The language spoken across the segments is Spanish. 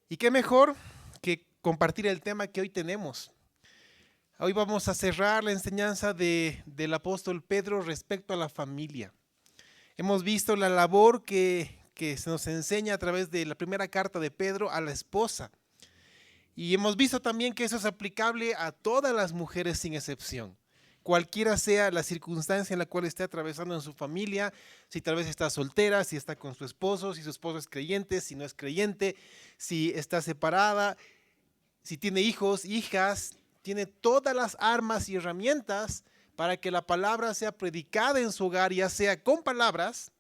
Y qué mejor que compartir el tema que hoy tenemos. Hoy vamos a cerrar la enseñanza del apóstol Pedro respecto a la familia. Hemos visto la labor que se nos enseña a través de la primera carta de Pedro a la esposa. Y hemos visto también que eso es aplicable a todas las mujeres sin excepción. Cualquiera sea la circunstancia en la cual esté atravesando en su familia, si tal vez está soltera, si está con su esposo, si su esposo es creyente, si no es creyente, si está separada, si tiene hijos, hijas, tiene todas las armas y herramientas para que la palabra sea predicada en su hogar, ya sea con palabras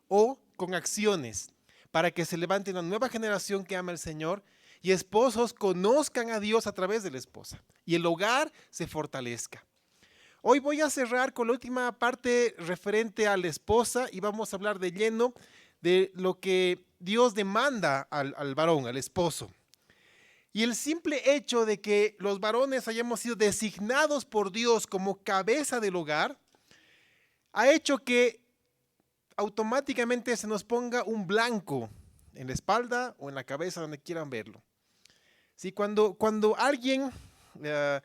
o con acciones, para que se levante una nueva generación que ama al Señor y esposos conozcan a Dios a través de la esposa y el hogar se fortalezca. Hoy voy a cerrar con la última parte referente a la esposa y vamos a hablar de lleno de lo que Dios demanda al varón, al esposo. Y el simple hecho de que los varones hayamos sido designados por Dios como cabeza del hogar ha hecho que automáticamente se nos ponga un blanco en la espalda o en la cabeza, donde quieran verlo. ¿Sí? Cuando alguien, uh,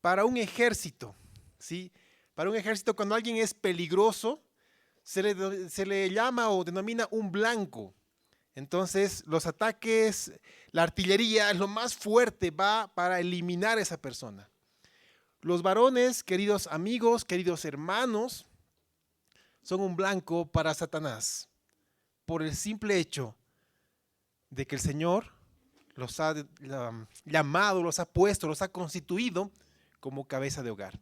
para un ejército, ¿sí? Para un ejército, cuando alguien es peligroso, se le llama o denomina un blanco. Entonces, los ataques, la artillería, lo más fuerte va para eliminar a esa persona. Los varones, queridos amigos, queridos hermanos, son un blanco para Satanás, por el simple hecho de que el Señor los ha llamado, los ha puesto, los ha constituido como cabeza de hogar.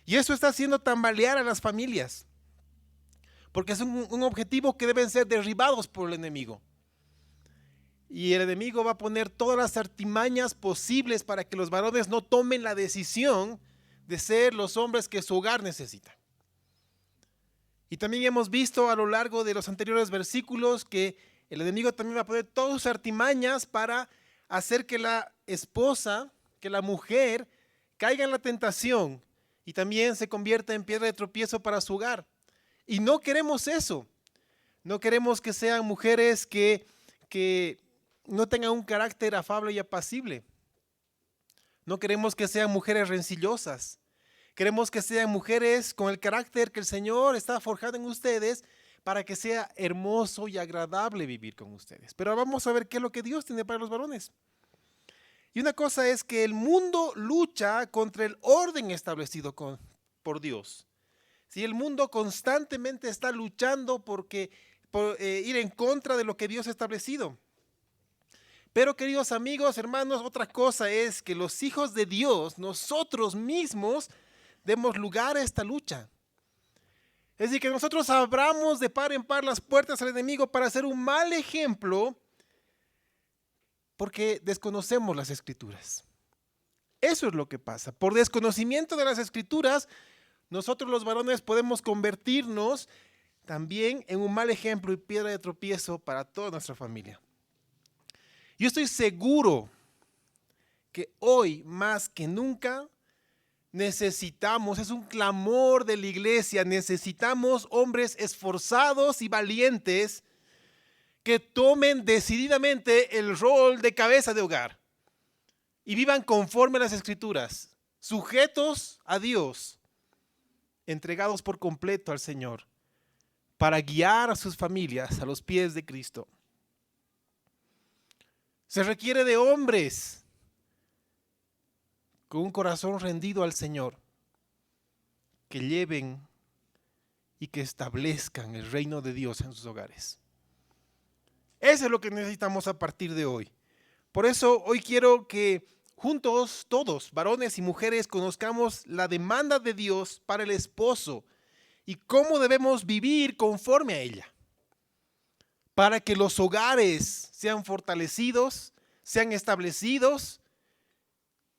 Y eso está haciendo tambalear a las familias, porque es un objetivo que deben ser derribados por el enemigo. Y el enemigo va a poner todas las artimañas posibles para que los varones no tomen la decisión de ser los hombres que su hogar necesita. Y también hemos visto a lo largo de los anteriores versículos que el enemigo también va a poner todas sus artimañas para hacer que la esposa, que la mujer, caiga en la tentación y también se convierta en piedra de tropiezo para su hogar. Y no queremos eso. No queremos que sean mujeres que no tengan un carácter afable y apacible. No queremos que sean mujeres rencillosas. Queremos que sean mujeres con el carácter que el Señor está forjando en ustedes para que sea hermoso y agradable vivir con ustedes. Pero vamos a ver qué es lo que Dios tiene para los varones. Y una cosa es que el mundo lucha contra el orden establecido por Dios. Si el mundo constantemente está luchando por ir en contra de lo que Dios ha establecido. Pero queridos amigos, hermanos, otra cosa es que los hijos de Dios, nosotros mismos, demos lugar a esta lucha. Es decir, que nosotros abramos de par en par las puertas al enemigo para hacer un mal ejemplo porque desconocemos las escrituras. Eso es lo que pasa. Por desconocimiento de las escrituras, nosotros los varones podemos convertirnos también en un mal ejemplo y piedra de tropiezo para toda nuestra familia. Yo estoy seguro que hoy más que nunca necesitamos, es un clamor de la iglesia, necesitamos hombres esforzados y valientes que tomen decididamente el rol de cabeza de hogar y vivan conforme a las escrituras, sujetos a Dios, entregados por completo al Señor, para guiar a sus familias a los pies de Cristo. Se requiere de hombres con un corazón rendido al Señor, que lleven y que establezcan el reino de Dios en sus hogares. Eso es lo que necesitamos a partir de hoy. Por eso hoy quiero que juntos todos, varones y mujeres, conozcamos la demanda de Dios para el esposo y cómo debemos vivir conforme a ella, para que los hogares sean fortalecidos, sean establecidos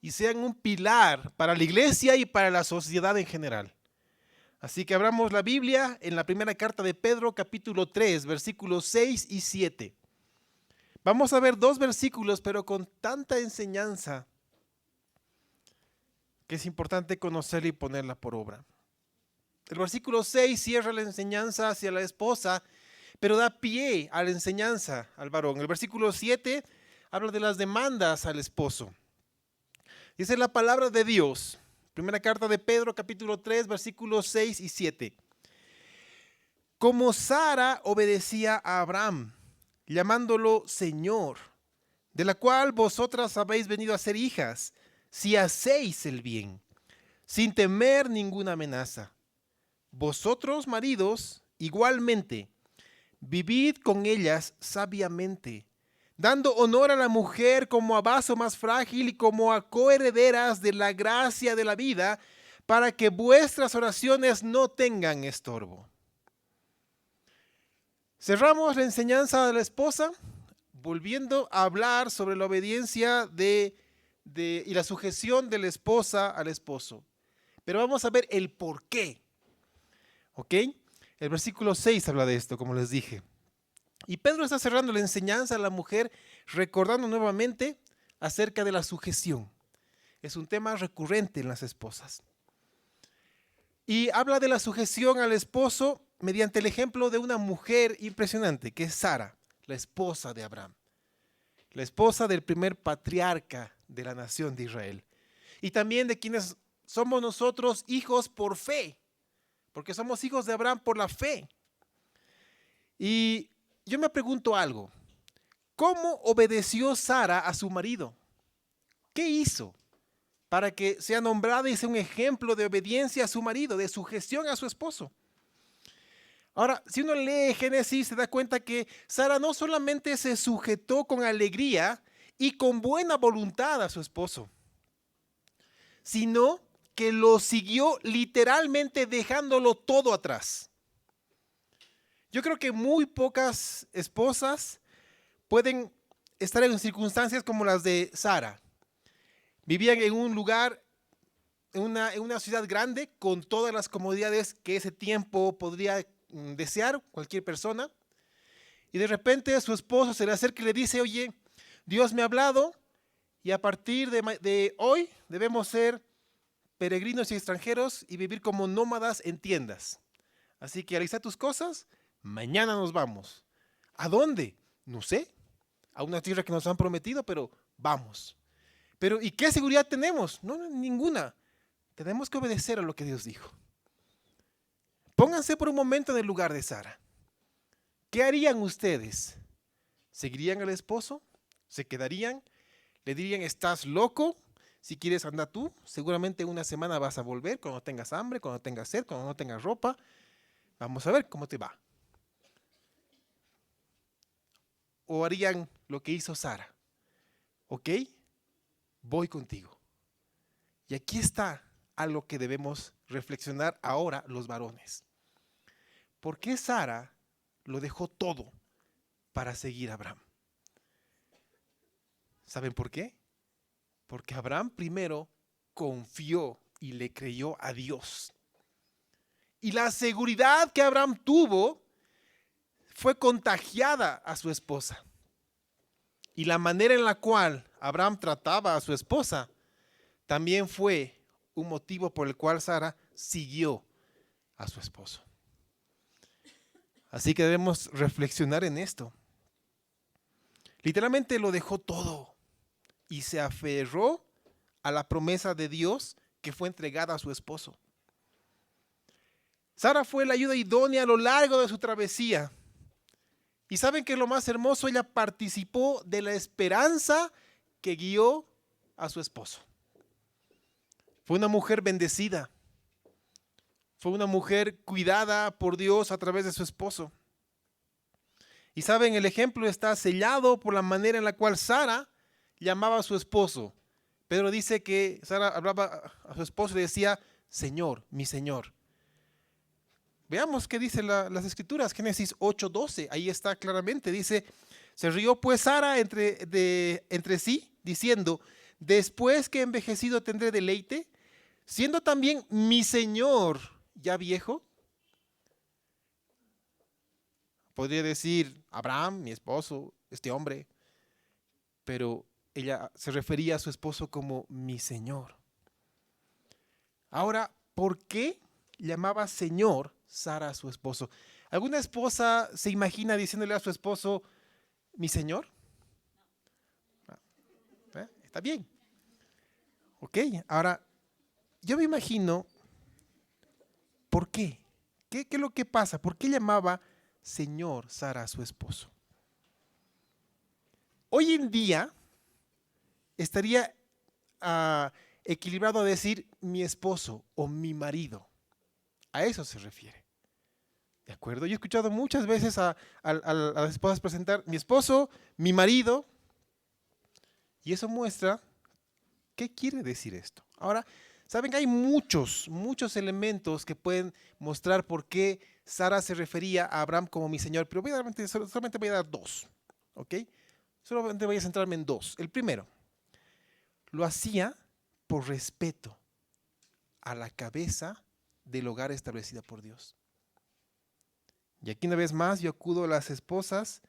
y sean un pilar para la iglesia y para la sociedad en general. Así que abramos la Biblia en la primera carta de Pedro, capítulo 3, versículos 6 y 7. Vamos a ver dos versículos, pero con tanta enseñanza que es importante conocerla y ponerla por obra. El versículo 6 cierra la enseñanza hacia la esposa, pero da pie a la enseñanza al varón. El versículo 7 habla de las demandas al esposo. Dice la palabra de Dios, primera carta de Pedro, capítulo 3, versículos 6 y 7. Como Sara obedecía a Abraham, llamándolo Señor, de la cual vosotras habéis venido a ser hijas, si hacéis el bien, sin temer ninguna amenaza. Vosotros, maridos, igualmente, vivid con ellas sabiamente, dando honor a la mujer como a vaso más frágil y como a coherederas de la gracia de la vida, para que vuestras oraciones no tengan estorbo. Cerramos la enseñanza de la esposa, volviendo a hablar sobre la obediencia y la sujeción de la esposa al esposo. Pero vamos a ver el por qué. ¿Ok? El versículo 6 habla de esto, como les dije. Y Pedro está cerrando la enseñanza a la mujer, recordando nuevamente acerca de la sujeción. Es un tema recurrente en las esposas. Y habla de la sujeción al esposo mediante el ejemplo de una mujer impresionante, que es Sara, la esposa de Abraham, la esposa del primer patriarca de la nación de Israel. Y también de quienes somos nosotros hijos por fe, porque somos hijos de Abraham por la fe. Y yo me pregunto algo, ¿cómo obedeció Sara a su marido? ¿Qué hizo para que sea nombrada y sea un ejemplo de obediencia a su marido, de sujeción a su esposo? Ahora, si uno lee Génesis, se da cuenta que Sara no solamente se sujetó con alegría y con buena voluntad a su esposo, sino que lo siguió literalmente dejándolo todo atrás. Yo creo que muy pocas esposas pueden estar en circunstancias como las de Sara. Vivían en un lugar, en una ciudad grande, con todas las comodidades que ese tiempo podría desear cualquier persona. Y de repente su esposo se le acerca y le dice, oye, Dios me ha hablado y a partir de hoy debemos ser peregrinos y extranjeros y vivir como nómadas en tiendas. Así que alista tus cosas, mañana nos vamos. ¿A dónde? No sé. A una tierra que nos han prometido, pero vamos. Pero ¿y qué seguridad tenemos? No, ninguna. Tenemos que obedecer a lo que Dios dijo. Pónganse por un momento en el lugar de Sara. ¿Qué harían ustedes? ¿Seguirían al esposo? ¿Se quedarían? ¿Le dirían, estás loco? Si quieres anda tú, seguramente una semana vas a volver cuando tengas hambre, cuando tengas sed, cuando no tengas ropa. Vamos a ver cómo te va. ¿O harían lo que hizo Sara? ¿Ok? Voy contigo. Y aquí está algo que debemos reflexionar ahora los varones. ¿Por qué Sara lo dejó todo para seguir a Abraham? ¿Saben por qué? Porque Abraham primero confió y le creyó a Dios. Y la seguridad que Abraham tuvo fue contagiada a su esposa. Y la manera en la cual Abraham trataba a su esposa también fue un motivo por el cual Sara siguió a su esposo. Así que debemos reflexionar en esto. Literalmente lo dejó todo y se aferró a la promesa de Dios que fue entregada a su esposo. Sara fue la ayuda idónea a lo largo de su travesía. Y saben que lo más hermoso, ella participó de la esperanza que guió a su esposo. Fue una mujer bendecida. Fue una mujer cuidada por Dios a través de su esposo. Y saben, el ejemplo está sellado por la manera en la cual Sara llamaba a su esposo. Pedro dice que Sara hablaba a su esposo y le decía, Señor, mi Señor. Veamos qué dice las escrituras, Génesis 8:12, ahí está claramente, dice, se rió pues Sara entre sí, diciendo, después que he envejecido tendré deleite, siendo también mi Señor ya viejo. Podría decir, Abraham, mi esposo, este hombre, pero ella se refería a su esposo como mi Señor. Ahora, ¿por qué llamaba Señor Sara a su esposo? ¿Alguna esposa se imagina diciéndole a su esposo, mi Señor? Está bien. Ok, ahora, yo me imagino, ¿por qué? ¿Qué es lo que pasa? ¿Por qué llamaba Señor Sara a su esposo? Hoy en día estaría equilibrado a decir mi esposo o mi marido. A eso se refiere. ¿De acuerdo? Yo he escuchado muchas veces a las esposas presentar mi esposo, mi marido, y eso muestra qué quiere decir esto. Ahora, saben que hay muchos elementos que pueden mostrar por qué Sara se refería a Abraham como mi señor, pero solamente voy a dar dos, ¿ok? Solamente voy a centrarme en dos. El primero, lo hacía por respeto a la cabeza del hogar establecida por Dios. Y aquí una vez más yo acudo a las esposas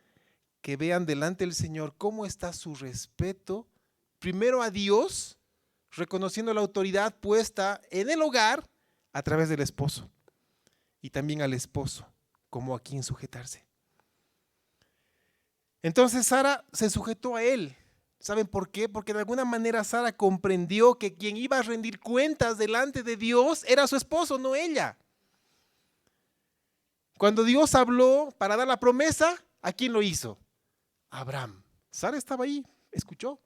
que vean delante del Señor cómo está su respeto, primero a Dios, reconociendo la autoridad puesta en el hogar a través del esposo, y también al esposo, como a quien sujetarse. Entonces Sara se sujetó a él. ¿Saben por qué? Porque de alguna manera Sara comprendió que quien iba a rendir cuentas delante de Dios era su esposo, no ella. Cuando Dios habló para dar la promesa, ¿a quién lo hizo? Abraham. Sara estaba ahí, escuchó.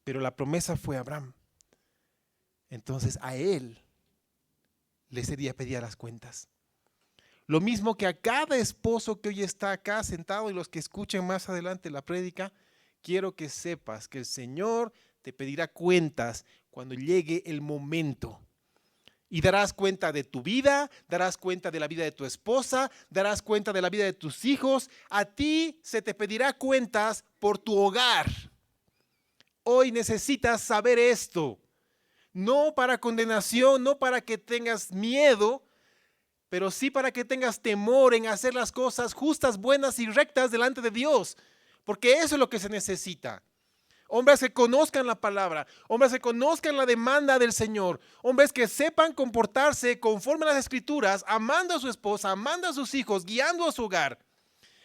Pero la promesa fue a Abraham. Entonces a él le sería pedir las cuentas. Lo mismo que a cada esposo que hoy está acá sentado y los que escuchen más adelante la prédica, quiero que sepas que el Señor te pedirá cuentas cuando llegue el momento. Y darás cuenta de tu vida, darás cuenta de la vida de tu esposa, darás cuenta de la vida de tus hijos. A ti se te pedirá cuentas por tu hogar. Hoy necesitas saber esto. No para condenación, no para que tengas miedo, pero sí para que tengas temor en hacer las cosas justas, buenas y rectas delante de Dios. Porque eso es lo que se necesita. Hombres que conozcan la palabra, hombres que conozcan la demanda del Señor, hombres que sepan comportarse conforme a las Escrituras, amando a su esposa, amando a sus hijos, guiando a su hogar,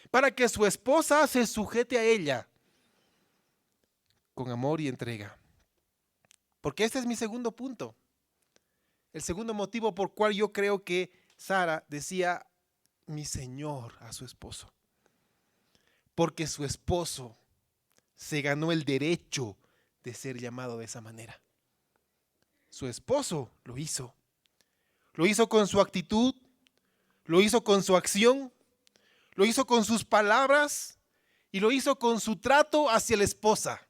para que su esposa se sujete a ella con amor y entrega. Porque este es mi segundo punto. El segundo motivo por cual yo creo que Sara decía mi Señor a su esposo. Porque su esposo se ganó el derecho de ser llamado de esa manera. Su esposo lo hizo. Lo hizo con su actitud, lo hizo con su acción, lo hizo con sus palabras y lo hizo con su trato hacia la esposa.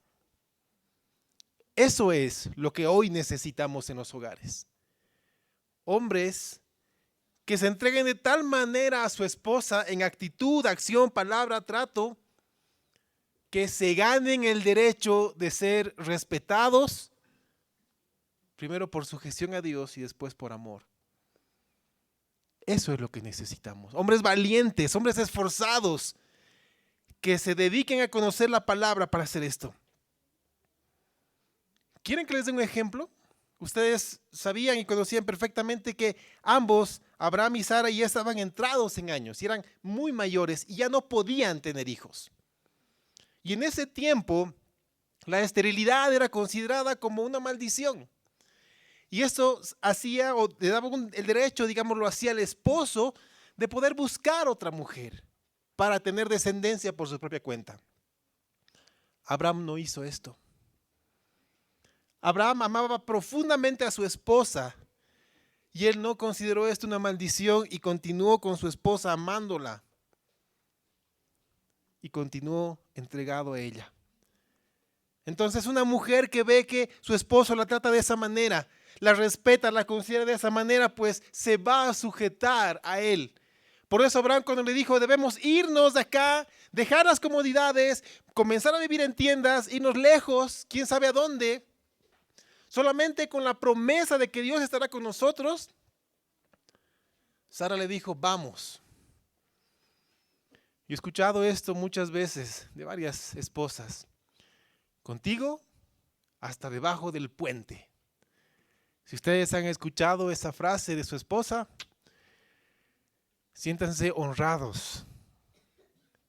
Eso es lo que hoy necesitamos en los hogares. Hombres que se entreguen de tal manera a su esposa en actitud, acción, palabra, trato, que se ganen el derecho de ser respetados, primero por sujeción a Dios y después por amor. Eso es lo que necesitamos. Hombres valientes, hombres esforzados, que se dediquen a conocer la palabra para hacer esto. ¿Quieren que les dé un ejemplo? Ustedes sabían y conocían perfectamente que ambos, Abraham y Sara, ya estaban entrados en años y eran muy mayores y ya no podían tener hijos. Y en ese tiempo, la esterilidad era considerada como una maldición. Y esto hacía, o le daba el derecho, digámoslo así, al esposo de poder buscar otra mujer para tener descendencia por su propia cuenta. Abraham no hizo esto. Abraham amaba profundamente a su esposa y él no consideró esto una maldición y continuó con su esposa amándola y continuó entregado a ella. Entonces una mujer que ve que su esposo la trata de esa manera, la respeta, la considera de esa manera, pues se va a sujetar a él. Por eso Abraham cuando le dijo debemos irnos de acá, dejar las comodidades, comenzar a vivir en tiendas, irnos lejos, quién sabe a dónde, solamente con la promesa de que Dios estará con nosotros, Sara le dijo, vamos. Yo he escuchado esto muchas veces de varias esposas. Contigo hasta debajo del puente. Si ustedes han escuchado esa frase de su esposa, siéntanse honrados.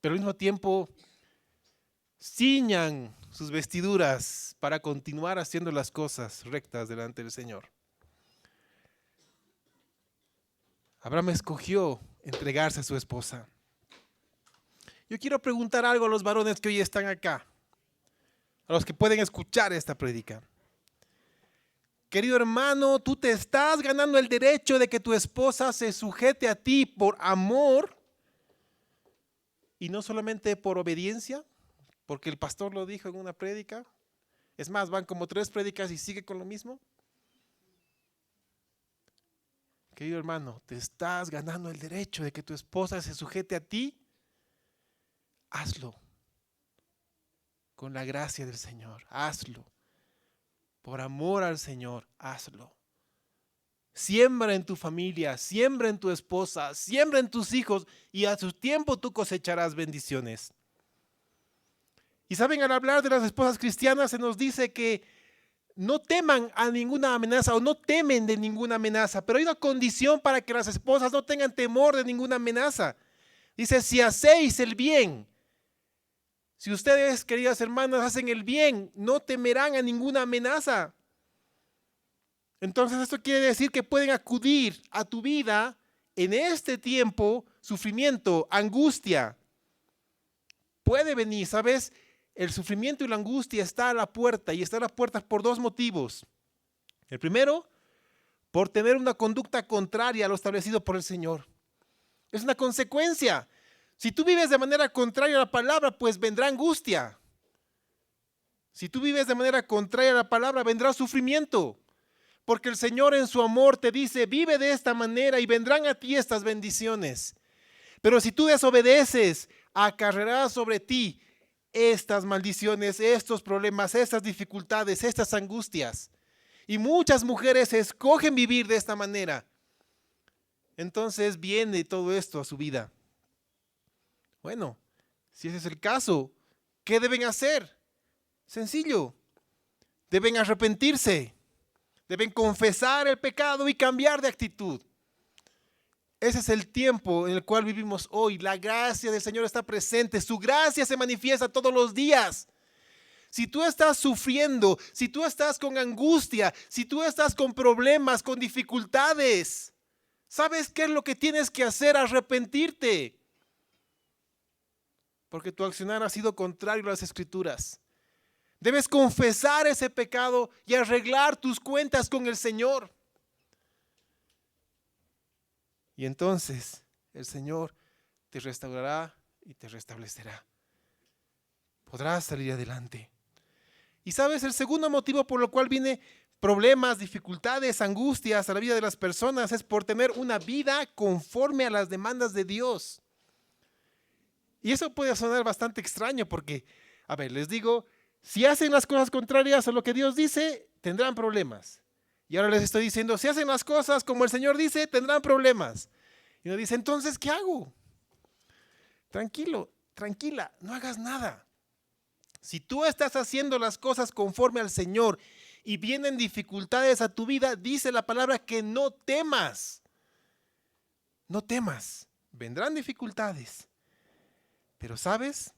Pero al mismo tiempo, ciñan sus vestiduras para continuar haciendo las cosas rectas delante del Señor. Abraham escogió entregarse a su esposa. Yo quiero preguntar algo a los varones que hoy están acá, a los que pueden escuchar esta prédica. Querido hermano, tú te estás ganando el derecho de que tu esposa se sujete a ti por amor y no solamente por obediencia, porque el pastor lo dijo en una prédica. Es más, van como 3 prédicas y sigue con lo mismo. Querido hermano, te estás ganando el derecho de que tu esposa se sujete a ti. Hazlo con la gracia del Señor, hazlo. Por amor al Señor, hazlo. Siembra en tu familia, siembra en tu esposa, siembra en tus hijos y a su tiempo tú cosecharás bendiciones. Y saben, al hablar de las esposas cristianas se nos dice que no teman a ninguna amenaza o no temen de ninguna amenaza, pero hay una condición para que las esposas no tengan temor de ninguna amenaza. Dice, si hacéis el bien, si ustedes, queridas hermanas, hacen el bien, no temerán a ninguna amenaza. Entonces esto quiere decir que pueden acudir a tu vida en este tiempo, sufrimiento, angustia. Puede venir, ¿sabes? El sufrimiento y la angustia está a la puerta y está a la puerta por 2 motivos. El primero, por tener una conducta contraria a lo establecido por el Señor. Es una consecuencia. Si tú vives de manera contraria a la palabra, pues vendrá angustia. Si tú vives de manera contraria a la palabra, vendrá sufrimiento. Porque el Señor en su amor te dice, vive de esta manera y vendrán a ti estas bendiciones. Pero si tú desobedeces, acarrearás sobre ti estas maldiciones, estos problemas, estas dificultades, estas angustias. Y muchas mujeres escogen vivir de esta manera. Entonces viene todo esto a su vida. Bueno, si ese es el caso, ¿qué deben hacer? Sencillo. Deben arrepentirse. Deben confesar el pecado y cambiar de actitud. Ese es el tiempo en el cual vivimos hoy. La gracia del Señor está presente. Su gracia se manifiesta todos los días. Si tú estás sufriendo, si tú estás con angustia, si tú estás con problemas, con dificultades, ¿sabes qué es lo que tienes que hacer? Arrepentirte. Porque tu accionar ha sido contrario a las Escrituras. Debes confesar ese pecado y arreglar tus cuentas con el Señor. Y entonces el Señor te restaurará y te restablecerá. Podrás salir adelante. Y sabes, el segundo motivo por el cual viene problemas, dificultades, angustias a la vida de las personas es por tener una vida conforme a las demandas de Dios. Y eso puede sonar bastante extraño porque, a ver, les digo, si hacen las cosas contrarias a lo que Dios dice, tendrán problemas. Y ahora les estoy diciendo, si hacen las cosas como el Señor dice, tendrán problemas. Y uno dice, entonces, ¿qué hago? Tranquilo, tranquila, no hagas nada. Si tú estás haciendo las cosas conforme al Señor y vienen dificultades a tu vida, dice la palabra que no temas. No temas, vendrán dificultades. Pero ¿sabes?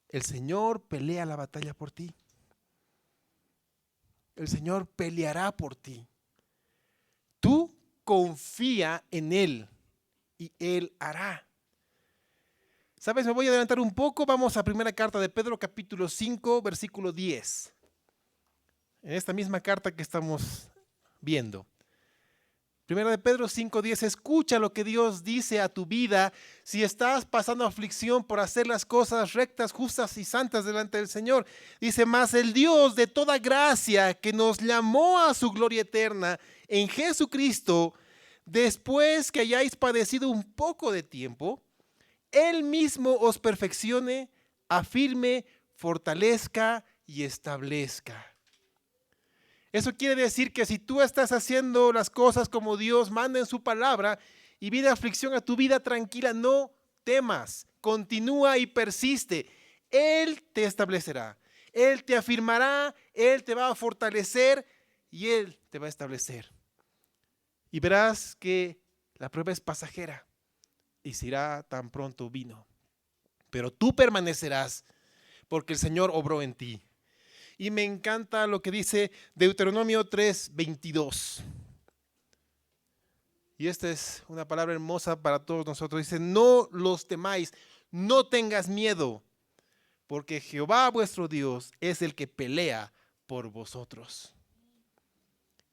El Señor pelea la batalla por ti. El Señor peleará por ti. Tú confía en Él y Él hará. ¿Sabes? Me voy a adelantar un poco. Vamos a primera carta de Pedro, capítulo 5, versículo 10. En esta misma carta que estamos viendo. Primera de Pedro 5:10, escucha lo que Dios dice a tu vida si estás pasando aflicción por hacer las cosas rectas, justas y santas delante del Señor. Dice, mas el Dios de toda gracia que nos llamó a su gloria eterna en Jesucristo, después que hayáis padecido un poco de tiempo, Él mismo os perfeccione, afirme, fortalezca y establezca. Eso quiere decir que si tú estás haciendo las cosas como Dios manda en su palabra y viene aflicción a tu vida, tranquila, no temas, continúa y persiste. Él te establecerá, Él te afirmará, Él te va a fortalecer y Él te va a establecer. Y verás que la prueba es pasajera y se irá tan pronto vino. Pero tú permanecerás porque el Señor obró en ti. Y me encanta lo que dice Deuteronomio 3:22. Y esta es una palabra hermosa para todos nosotros. Dice, no los temáis, no tengas miedo, porque Jehová vuestro Dios es el que pelea por vosotros.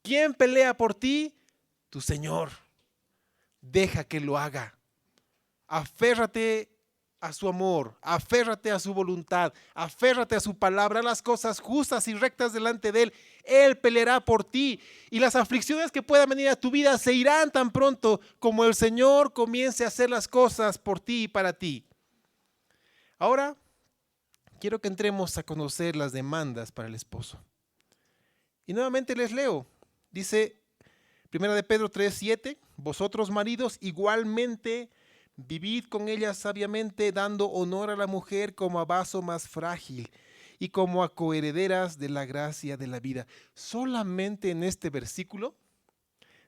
¿Quién pelea por ti? Tu Señor. Deja que lo haga. Aférrate a su amor, aférrate a su voluntad, aférrate a su palabra, las cosas justas y rectas delante de Él. Él peleará por ti y las aflicciones que puedan venir a tu vida se irán tan pronto como el Señor comience a hacer las cosas por ti y para ti. Ahora, quiero que entremos a conocer las demandas para el esposo. Y nuevamente les leo. Dice 1 de Pedro 3:7, vosotros maridos igualmente vivid con ella sabiamente, dando honor a la mujer como a vaso más frágil y como a coherederas de la gracia de la vida. Solamente en este versículo,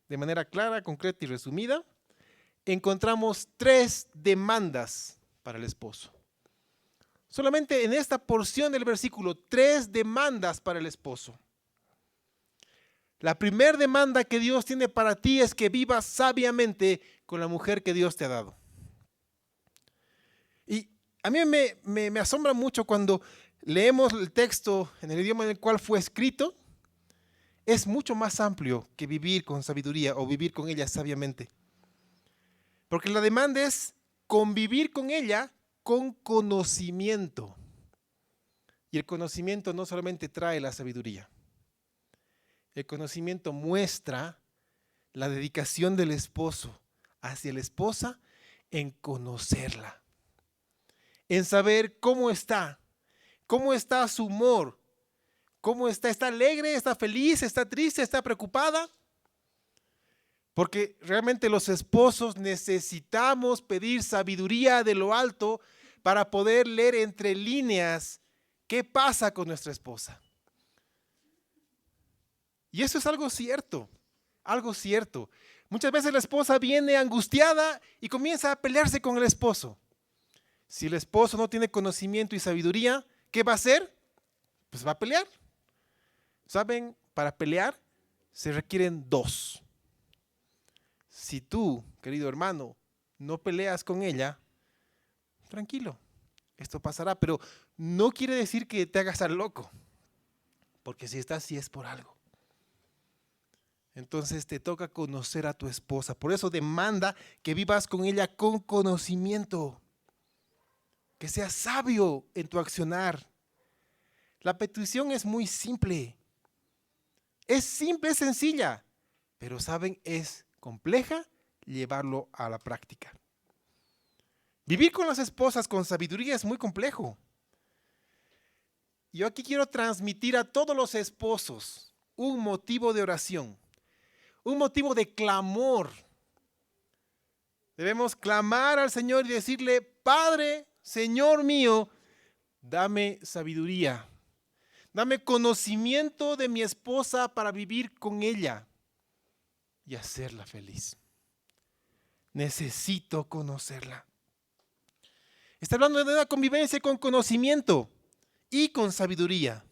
de manera clara, concreta y resumida, encontramos 3 demandas para el esposo. Solamente en esta porción del versículo, 3 demandas para el esposo. La primera demanda que Dios tiene para ti es que vivas sabiamente con la mujer que Dios te ha dado. Y a mí me asombra mucho cuando leemos el texto en el idioma en el cual fue escrito. Es mucho más amplio que vivir con sabiduría o vivir con ella sabiamente. Porque la demanda es convivir con ella con conocimiento. Y el conocimiento no solamente trae la sabiduría. El conocimiento muestra la dedicación del esposo hacia la esposa en conocerla, en saber cómo está su humor, cómo está alegre, está feliz, está triste, está preocupada. Porque realmente los esposos necesitamos pedir sabiduría de lo alto para poder leer entre líneas qué pasa con nuestra esposa. Y eso es algo cierto, algo cierto. Muchas veces la esposa viene angustiada y comienza a pelearse con el esposo. Si el esposo no tiene conocimiento y sabiduría, ¿qué va a hacer? Pues va a pelear. ¿Saben? Para pelear se requieren 2. Si tú, querido hermano, no peleas con ella, tranquilo, esto pasará, pero no quiere decir que te hagas al loco, porque si estás así es por algo. Entonces te toca conocer a tu esposa. Por eso demanda que vivas con ella con conocimiento. Que seas sabio en tu accionar. La petición es muy simple. Es simple, es sencilla. Pero saben, es compleja llevarlo a la práctica. Vivir con las esposas con sabiduría es muy complejo. Yo aquí quiero transmitir a todos los esposos un motivo de oración. Un motivo de clamor. Debemos clamar al Señor y decirle, Padre, Señor mío, dame sabiduría. Dame conocimiento de mi esposa para vivir con ella y hacerla feliz. Necesito conocerla. Está hablando de una convivencia con conocimiento y con sabiduría.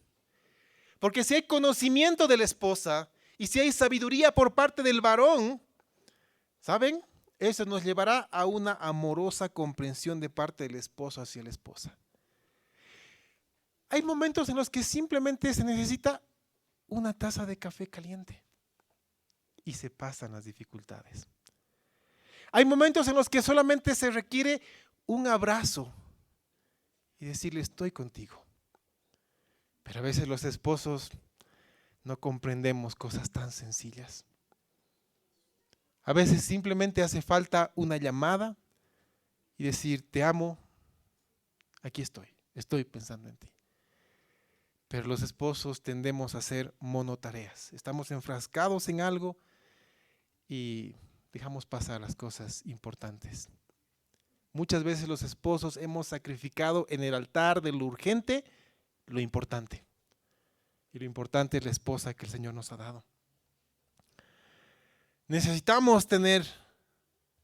Porque si hay conocimiento de la esposa, y si hay sabiduría por parte del varón, ¿saben? Eso nos llevará a una amorosa comprensión de parte del esposo hacia la esposa. Hay momentos en los que simplemente se necesita una taza de café caliente y se pasan las dificultades. Hay momentos en los que solamente se requiere un abrazo y decirle estoy contigo. Pero a veces los esposos no comprendemos cosas tan sencillas. A veces simplemente hace falta una llamada y decir, te amo, aquí estoy pensando en ti. Pero los esposos tendemos a hacer monotareas. Estamos enfrascados en algo y dejamos pasar las cosas importantes. Muchas veces los esposos hemos sacrificado en el altar de lo urgente lo importante. Y lo importante es la esposa que el Señor nos ha dado. Necesitamos tener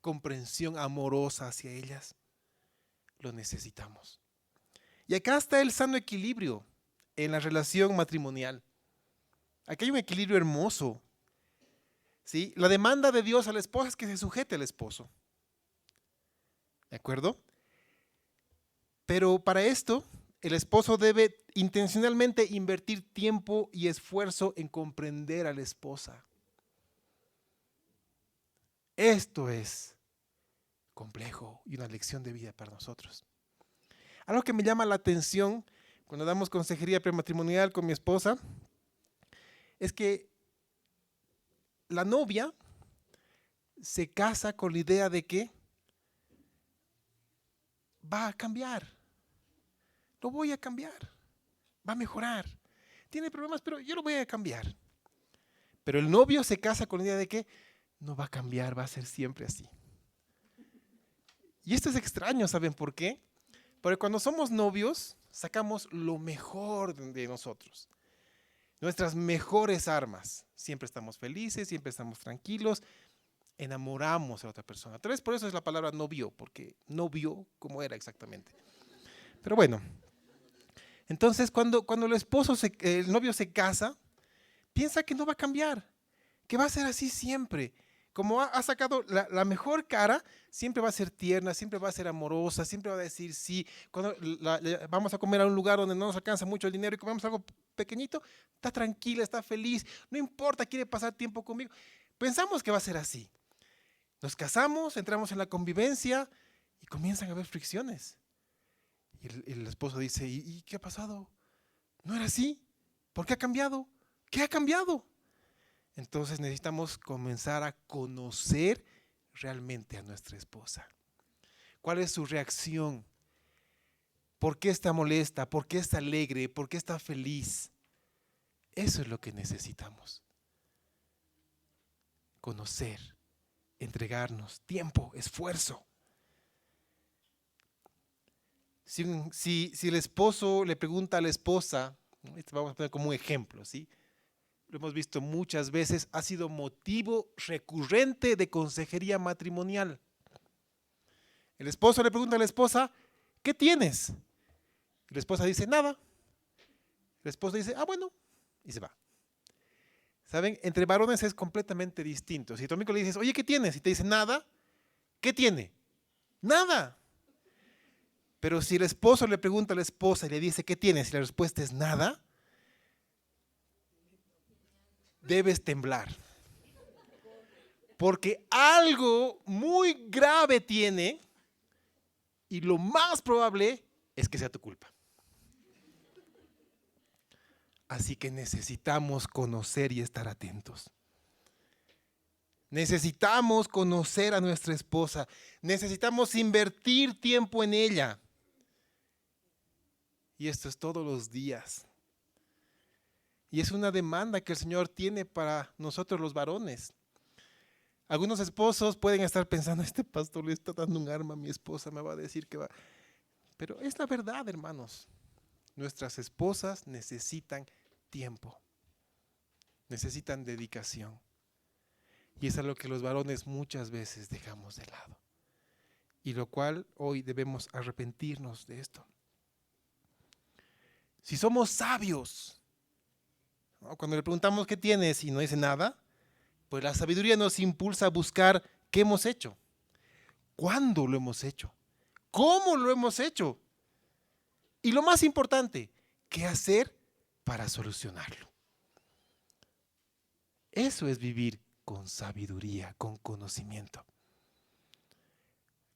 comprensión amorosa hacia ellas. Lo necesitamos. Y acá está el sano equilibrio en la relación matrimonial. Aquí hay un equilibrio hermoso, ¿sí? La demanda de Dios a la esposa es que se sujete al esposo. ¿De acuerdo? Pero para esto, el esposo debe intencionalmente invertir tiempo y esfuerzo en comprender a la esposa. Esto es complejo y una lección de vida para nosotros. Algo que me llama la atención cuando damos consejería prematrimonial con mi esposa es que la novia se casa con la idea de que va a cambiar, lo voy a cambiar, va a mejorar. Tiene problemas, pero yo lo voy a cambiar. Pero el novio se casa con la idea de que no va a cambiar, va a ser siempre así. Y esto es extraño, ¿saben por qué? Porque cuando somos novios, sacamos lo mejor de nosotros. Nuestras mejores armas. Siempre estamos felices, siempre estamos tranquilos, enamoramos a la otra persona. Tal vez por eso es la palabra novio, porque no vio cómo era exactamente. Pero bueno, entonces cuando el novio se casa, piensa que no va a cambiar, que va a ser así siempre. Como ha sacado la mejor cara, siempre va a ser tierna, siempre va a ser amorosa, siempre va a decir sí. Cuando vamos a comer a un lugar donde no nos alcanza mucho el dinero y comemos algo pequeñito, está tranquila, está feliz, no importa, quiere pasar tiempo conmigo. Pensamos que va a ser así. Nos casamos, entramos en la convivencia y comienzan a haber fricciones. Y el esposo dice, ¿y qué ha pasado? ¿No era así? ¿Por qué ha cambiado? ¿Qué ha cambiado? Entonces necesitamos comenzar a conocer realmente a nuestra esposa. ¿Cuál es su reacción? ¿Por qué está molesta? ¿Por qué está alegre? ¿Por qué está feliz? Eso es lo que necesitamos. Conocer, entregarnos, tiempo, esfuerzo. Si el esposo le pregunta a la esposa, vamos a poner como un ejemplo, ¿sí? Lo hemos visto muchas veces, ha sido motivo recurrente de consejería matrimonial. El esposo le pregunta a la esposa, ¿qué tienes? Y la esposa dice, nada. El esposo dice, bueno, y se va. ¿Saben? Entre varones es completamente distinto. Si tu amigo le dices, oye, ¿qué tienes? Y te dice, nada, ¿qué tiene? Nada. Pero si el esposo le pregunta a la esposa y le dice, ¿qué tienes? Y la respuesta es nada, debes temblar. Porque algo muy grave tiene y lo más probable es que sea tu culpa. Así que necesitamos conocer y estar atentos. Necesitamos conocer a nuestra esposa. Necesitamos invertir tiempo en ella. Y esto es todos los días. Y es una demanda que el Señor tiene para nosotros los varones. Algunos esposos pueden estar pensando, este pastor le está dando un arma a mi esposa, me va a decir que va. Pero es la verdad, hermanos. Nuestras esposas necesitan tiempo, necesitan dedicación. Y es algo que los varones muchas veces dejamos de lado. Y lo cual hoy debemos arrepentirnos de esto. Si somos sabios, ¿no? Cuando le preguntamos qué tienes y no dice nada, pues la sabiduría nos impulsa a buscar qué hemos hecho, cuándo lo hemos hecho, cómo lo hemos hecho. Y lo más importante, ¿qué hacer para solucionarlo? Eso es vivir con sabiduría, con conocimiento.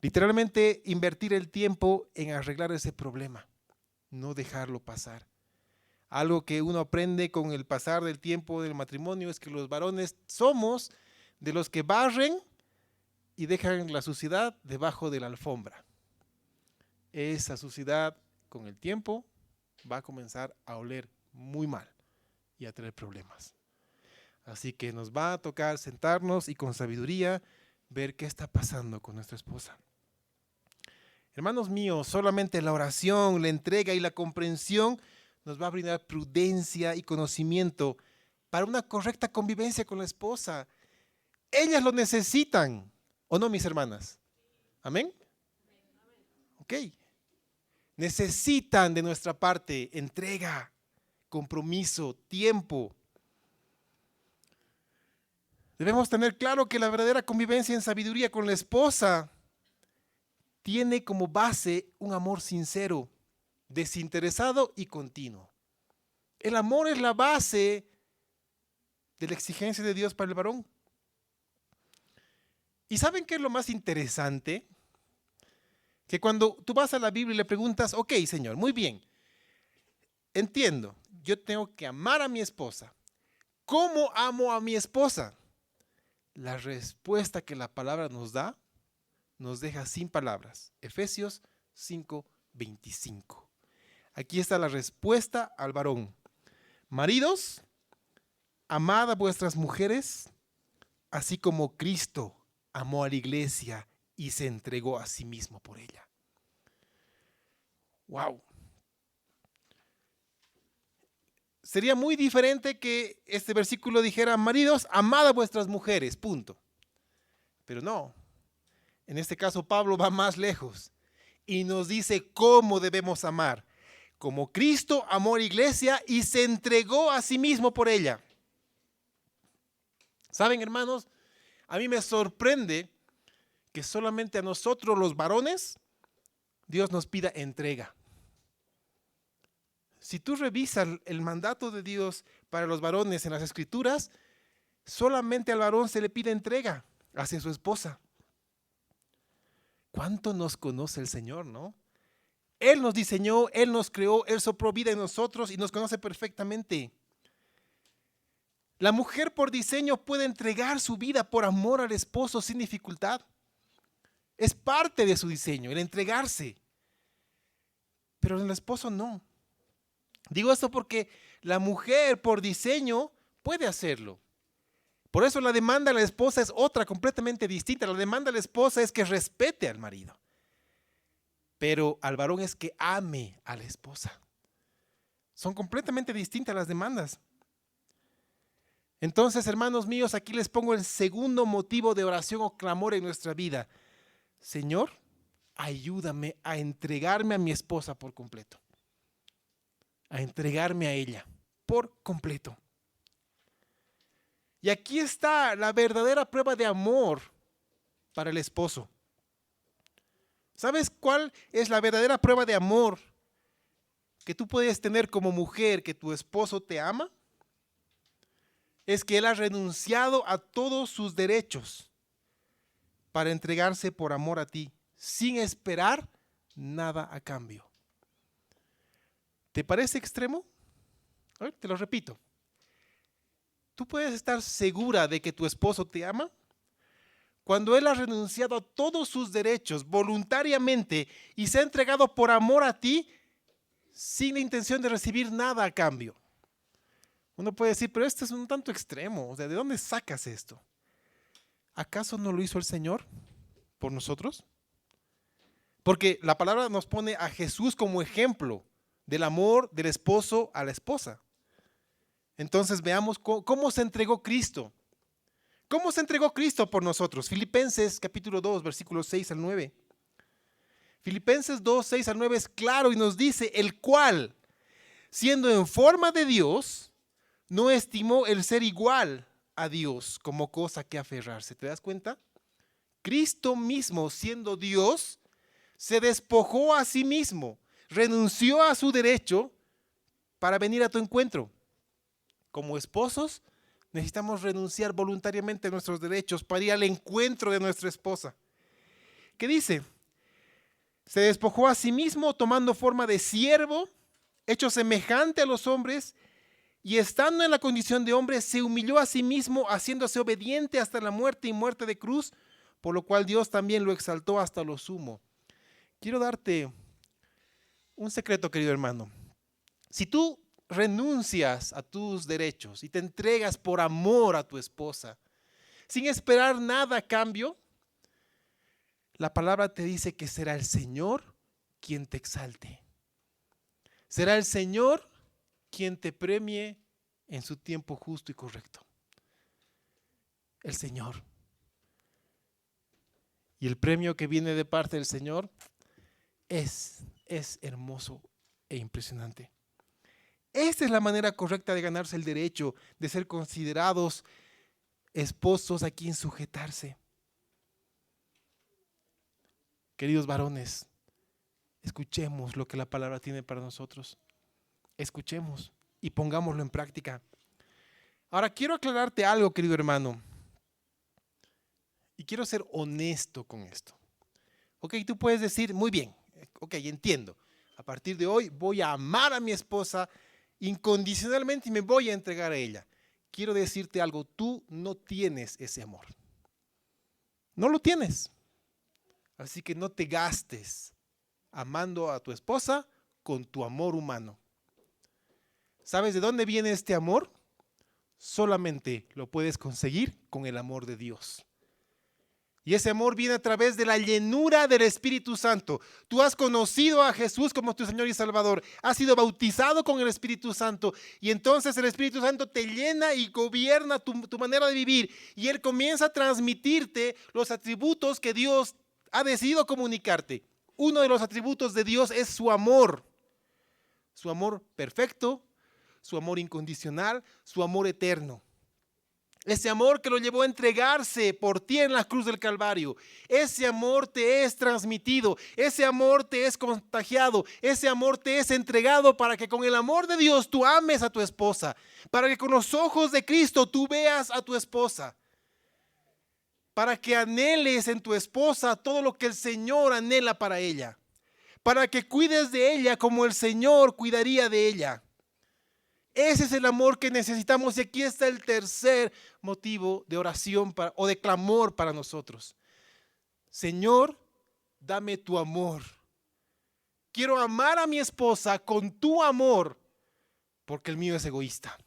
Literalmente invertir el tiempo en arreglar ese problema, no dejarlo pasar. Algo que uno aprende con el pasar del tiempo del matrimonio es que los varones somos de los que barren y dejan la suciedad debajo de la alfombra. Esa suciedad con el tiempo va a comenzar a oler muy mal y a traer problemas. Así que nos va a tocar sentarnos y con sabiduría ver qué está pasando con nuestra esposa. Hermanos míos, solamente la oración, la entrega y la comprensión nos va a brindar prudencia y conocimiento para una correcta convivencia con la esposa. Ellas lo necesitan, ¿o no, mis hermanas? ¿Amén? Ok. Necesitan de nuestra parte entrega, compromiso, tiempo. Debemos tener claro que la verdadera convivencia en sabiduría con la esposa tiene como base un amor sincero, desinteresado y continuo. El amor es la base de la exigencia de Dios para el varón. ¿Y saben qué es lo más interesante? Que cuando tú vas a la Biblia y le preguntas, ok, Señor, muy bien, entiendo, yo tengo que amar a mi esposa. ¿Cómo amo a mi esposa? La respuesta que la palabra nos da nos deja sin palabras. Efesios 5:25. Aquí está la respuesta al varón. Maridos, amad a vuestras mujeres, así como Cristo amó a la iglesia y se entregó a sí mismo por ella. ¡Wow! Sería muy diferente que este versículo dijera, maridos, amad a vuestras mujeres, punto. Pero no. En este caso Pablo va más lejos y nos dice cómo debemos amar. Como Cristo amó a la iglesia y se entregó a sí mismo por ella. ¿Saben, hermanos? A mí me sorprende que solamente a nosotros los varones Dios nos pida entrega. Si tú revisas el mandato de Dios para los varones en las Escrituras, solamente al varón se le pide entrega hacia su esposa. ¿Cuánto nos conoce el Señor, no? Él nos diseñó, Él nos creó, Él sopló vida en nosotros y nos conoce perfectamente. La mujer por diseño puede entregar su vida por amor al esposo sin dificultad. Es parte de su diseño, el entregarse. Pero el esposo no. Digo esto porque la mujer por diseño puede hacerlo. Por eso la demanda de la esposa es otra, completamente distinta. La demanda de la esposa es que respete al marido. Pero al varón es que ame a la esposa. Son completamente distintas las demandas. Entonces, hermanos míos, aquí les pongo el segundo motivo de oración o clamor en nuestra vida. Señor, ayúdame a entregarme a mi esposa por completo. A entregarme a ella por completo. Y aquí está la verdadera prueba de amor para el esposo. ¿Sabes cuál es la verdadera prueba de amor que tú puedes tener como mujer, que tu esposo te ama? Es que él ha renunciado a todos sus derechos para entregarse por amor a ti, sin esperar nada a cambio. ¿Te parece extremo? A ver, te lo repito. ¿Tú puedes estar segura de que tu esposo te ama? Cuando él ha renunciado a todos sus derechos voluntariamente y se ha entregado por amor a ti, sin la intención de recibir nada a cambio. Uno puede decir, pero esto es un tanto extremo. O sea, ¿de dónde sacas esto? ¿Acaso no lo hizo el Señor por nosotros? Porque la palabra nos pone a Jesús como ejemplo del amor del esposo a la esposa. Entonces veamos cómo se entregó Cristo. ¿Cómo se entregó Cristo por nosotros? Filipenses capítulo 2, versículos 6 al 9. Filipenses 2, 6 al 9 es claro y nos dice, el cual, siendo en forma de Dios, no estimó el ser igual a Dios como cosa que aferrarse. ¿Te das cuenta? Cristo mismo, siendo Dios, se despojó a sí mismo, renunció a su derecho para venir a tu encuentro. Como esposos, necesitamos renunciar voluntariamente a nuestros derechos para ir al encuentro de nuestra esposa. ¿Qué dice? Se despojó a sí mismo tomando forma de siervo, hecho semejante a los hombres, y estando en la condición de hombre, se humilló a sí mismo, haciéndose obediente hasta la muerte y muerte de cruz, por lo cual Dios también lo exaltó hasta lo sumo. Quiero darte un secreto, querido hermano. Si tú renuncias a tus derechos y te entregas por amor a tu esposa, sin esperar nada a cambio, la palabra te dice que será el Señor quien te exalte. Será el Señor quien te premie en su tiempo justo y correcto. El Señor. Y el premio que viene de parte del Señor es hermoso e impresionante. Esta es la manera correcta de ganarse el derecho de ser considerados esposos a quien sujetarse. Queridos varones, escuchemos lo que la palabra tiene para nosotros. Escuchemos y pongámoslo en práctica. Ahora quiero aclararte algo, querido hermano. Y quiero ser honesto con esto. Ok, tú puedes decir, muy bien, ok, entiendo. A partir de hoy voy a amar a mi esposa incondicionalmente y me voy a entregar a ella. Quiero decirte algo, tú no tienes ese amor. No lo tienes. Así que no te gastes amando a tu esposa con tu amor humano. ¿Sabes de dónde viene este amor? Solamente lo puedes conseguir con el amor de Dios. Y ese amor viene a través de la llenura del Espíritu Santo. Tú has conocido a Jesús como tu Señor y Salvador. Has sido bautizado con el Espíritu Santo. Y entonces el Espíritu Santo te llena y gobierna tu manera de vivir. Y Él comienza a transmitirte los atributos que Dios ha decidido comunicarte. Uno de los atributos de Dios es su amor. Su amor perfecto, su amor incondicional, su amor eterno. Ese amor que lo llevó a entregarse por ti en la cruz del Calvario. Ese amor te es transmitido, ese amor te es contagiado, ese amor te es entregado para que con el amor de Dios tú ames a tu esposa, para que con los ojos de Cristo tú veas a tu esposa, para que anheles en tu esposa todo lo que el Señor anhela para ella, para que cuides de ella como el Señor cuidaría de ella. Ese es el amor que necesitamos y aquí está el tercer motivo de oración o de clamor para nosotros. Señor, dame tu amor. Quiero amar a mi esposa con tu amor porque el mío es egoísta.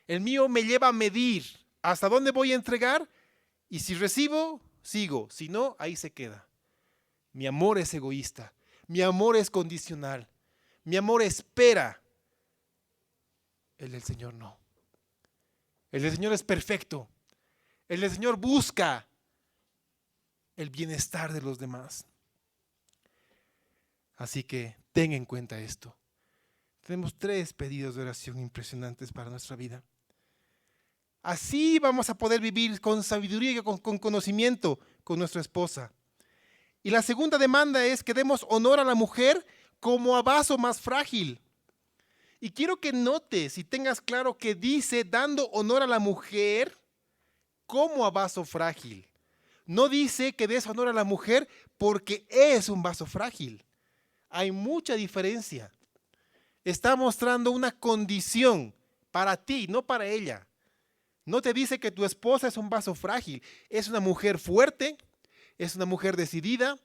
El mío me lleva a medir hasta dónde voy a entregar y si recibo, sigo. Si no, ahí se queda. Mi amor es egoísta. Mi amor es condicional. Mi amor espera. El del Señor no. El del Señor es perfecto. El del Señor busca el bienestar de los demás. Así que ten en cuenta esto. Tenemos 3 pedidos de oración impresionantes para nuestra vida. Así vamos a poder vivir con sabiduría y con conocimiento con nuestra esposa. Y la segunda demanda es que demos honor a la mujer como a vaso más frágil. Y quiero que notes y tengas claro que dice dando honor a la mujer como a vaso frágil. No dice que des honor a la mujer porque es un vaso frágil. Hay mucha diferencia. Está mostrando una condición para ti, no para ella. No te dice que tu esposa es un vaso frágil. Es una mujer fuerte, es una mujer decidida,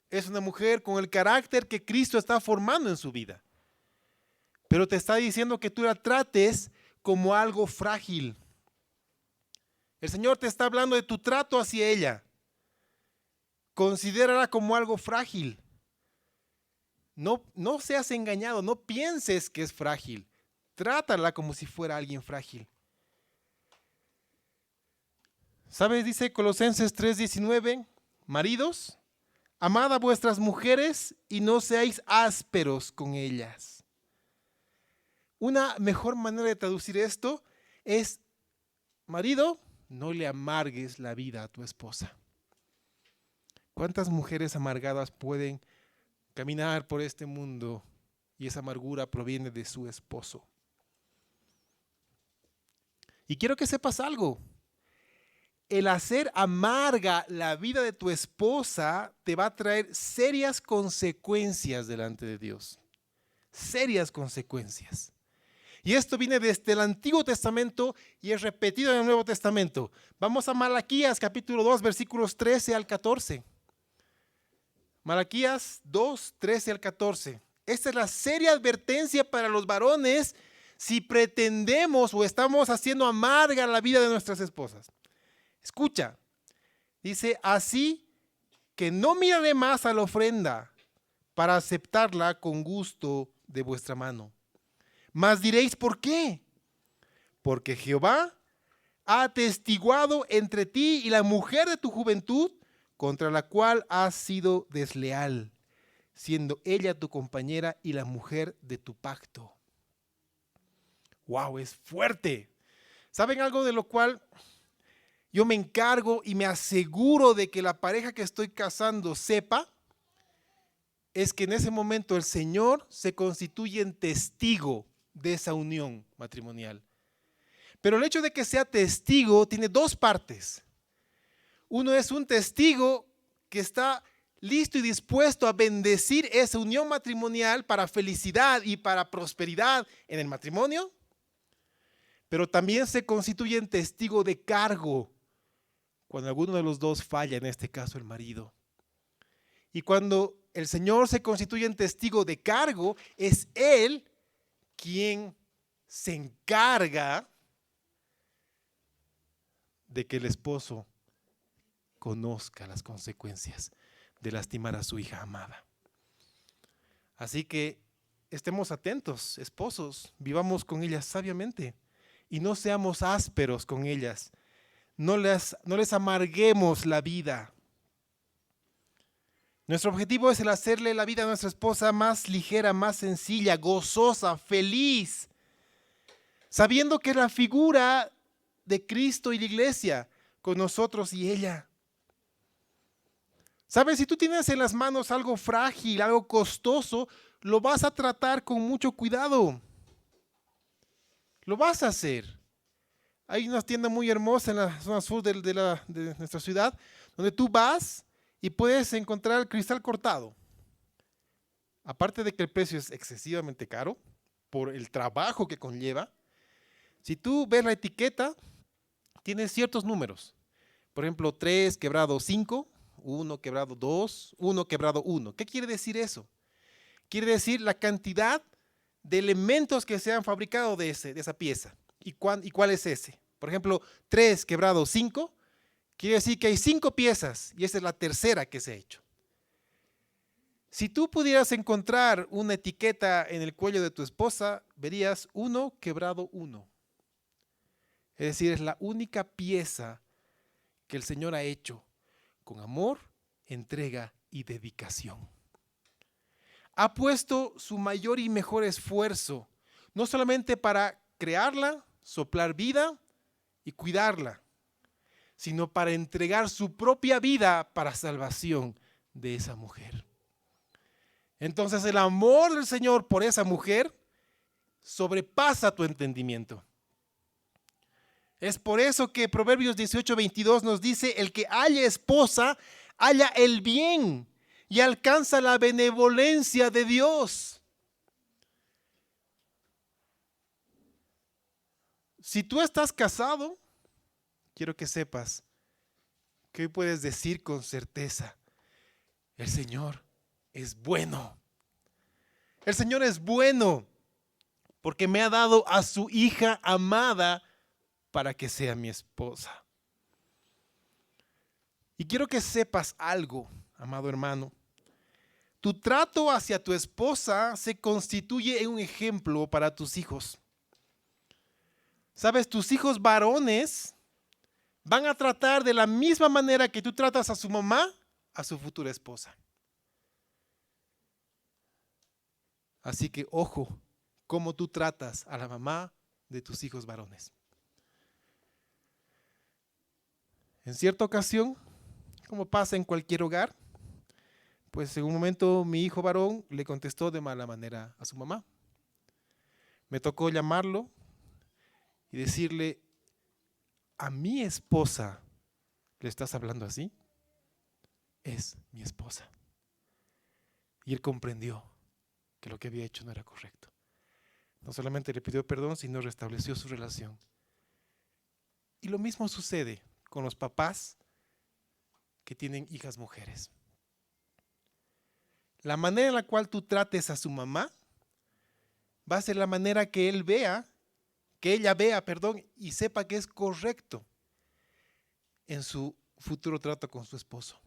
es una mujer con el carácter que Cristo está formando en su vida. Pero te está diciendo que tú la trates como algo frágil. El Señor te está hablando de tu trato hacia ella. Considérala como algo frágil. No seas engañado, no pienses que es frágil. Trátala como si fuera alguien frágil. ¿Sabes? Dice Colosenses 3:19, maridos, amad a vuestras mujeres y no seáis ásperos con ellas. Una mejor manera de traducir esto es, marido, no le amargues la vida a tu esposa. ¿Cuántas mujeres amargadas pueden caminar por este mundo y esa amargura proviene de su esposo? Y quiero que sepas algo. El hacer amarga la vida de tu esposa te va a traer serias consecuencias delante de Dios. Serias consecuencias. Y esto viene desde el Antiguo Testamento y es repetido en el Nuevo Testamento. Vamos a Malaquías capítulo 2, versículos 13 al 14. Malaquías 2, 13 al 14. Esta es la seria advertencia para los varones si pretendemos o estamos haciendo amarga la vida de nuestras esposas. Escucha, dice, así que no miraré más a la ofrenda para aceptarla con gusto de vuestra mano. Mas diréis, ¿por qué? Porque Jehová ha atestiguado entre ti y la mujer de tu juventud, contra la cual has sido desleal, siendo ella tu compañera y la mujer de tu pacto. ¡Wow! Es fuerte. ¿Saben algo de lo cual yo me encargo y me aseguro de que la pareja que estoy casando sepa? Es que en ese momento el Señor se constituye en testigo de esa unión matrimonial. Pero el hecho de que sea testigo tiene dos partes. Uno es un testigo que está listo y dispuesto a bendecir esa unión matrimonial para felicidad y para prosperidad en el matrimonio, pero también se constituye en testigo de cargo cuando alguno de los dos falla, en este caso el marido. Y cuando el Señor se constituye en testigo de cargo, es Él quien se encarga de que el esposo conozca las consecuencias de lastimar a su hija amada. Así que estemos atentos, esposos, vivamos con ellas sabiamente y no seamos ásperos con ellas. No les amarguemos la vida. Nuestro objetivo es el hacerle la vida a nuestra esposa más ligera, más sencilla, gozosa, feliz, sabiendo que es la figura de Cristo y la iglesia con nosotros y ella. ¿Sabes? Si tú tienes en las manos algo frágil, algo costoso, lo vas a tratar con mucho cuidado. Lo vas a hacer. Hay una tienda muy hermosa en la zona sur de nuestra ciudad, donde tú vas y puedes encontrar el cristal cortado. Aparte de que el precio es excesivamente caro por el trabajo que conlleva, si tú ves la etiqueta, tiene ciertos números. Por ejemplo, 3 quebrado 5, 1 quebrado 2, 1 quebrado 1. ¿Qué quiere decir eso? Quiere decir la cantidad de elementos que se han fabricado de esa pieza. ¿Y cuál es ese? Por ejemplo, 3 quebrado 5, quiere decir que hay 5 piezas y esa es la tercera que se ha hecho. Si tú pudieras encontrar una etiqueta en el cuello de tu esposa, verías 1 quebrado 1. Es decir, es la única pieza que el Señor ha hecho con amor, entrega y dedicación. Ha puesto su mayor y mejor esfuerzo, no solamente para crearla, soplar vida y cuidarla, sino para entregar su propia vida para salvación de esa mujer. Entonces el amor del Señor por esa mujer sobrepasa tu entendimiento. Es por eso que Proverbios 18:22 nos dice: el que halla esposa, halla el bien y alcanza la benevolencia de Dios. Si tú estás casado, quiero que sepas que hoy puedes decir con certeza: el Señor es bueno. El Señor es bueno porque me ha dado a su hija amada para que sea mi esposa. Y quiero que sepas algo, amado hermano. Tu trato hacia tu esposa se constituye en un ejemplo para tus hijos. Sabes, tus hijos varones van a tratar de la misma manera que tú tratas a su mamá, a su futura esposa. Así que ojo, cómo tú tratas a la mamá de tus hijos varones. En cierta ocasión, como pasa en cualquier hogar, pues en un momento mi hijo varón le contestó de mala manera a su mamá. Me tocó llamarlo y decirle: a mi esposa le estás hablando así, es mi esposa. Y él comprendió que lo que había hecho no era correcto. No solamente le pidió perdón, sino restableció su relación. Y lo mismo sucede con los papás que tienen hijas mujeres. La manera en la cual tú trates a su mamá va a ser la manera que ella vea, y sepa que es correcto en su futuro trato con su esposo.